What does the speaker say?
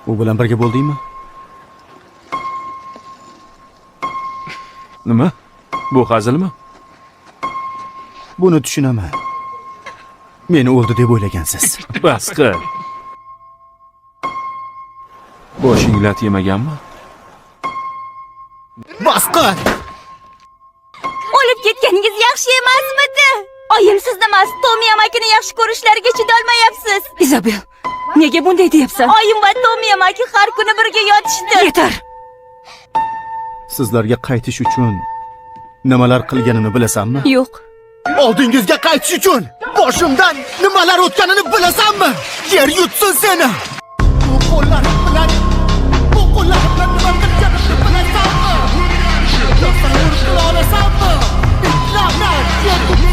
U bilan birga bo'ldingmi? Nima? Bu hazilmi? Buni tushunaman. Meni o'ldi deb o'ylagansiz. Bas qil. Boshing lat yemaganmi? Bas qil! O'lib ketganingiz yaxshi emasmidi? Oyim sizni emas, Tomi amakini yaxshi ko'rishlariga chidolmayapsiz. Izabel, nega bunday deyapsan? Oyim va Tomi amaki har kuni birga yotishdi. Yetar. Sizlarga qaytish uchun nimalar qilganimni bilasanmi? Yo'q. Oldingizga qaytish uchun boshimdan nimalar o'tganini bilasanmi? Yer yutsin seni. Bu qo'llarim bilan nima qilganimni bilasanmi? Tasavvur qila olasanmi? La'nat yer yutsin.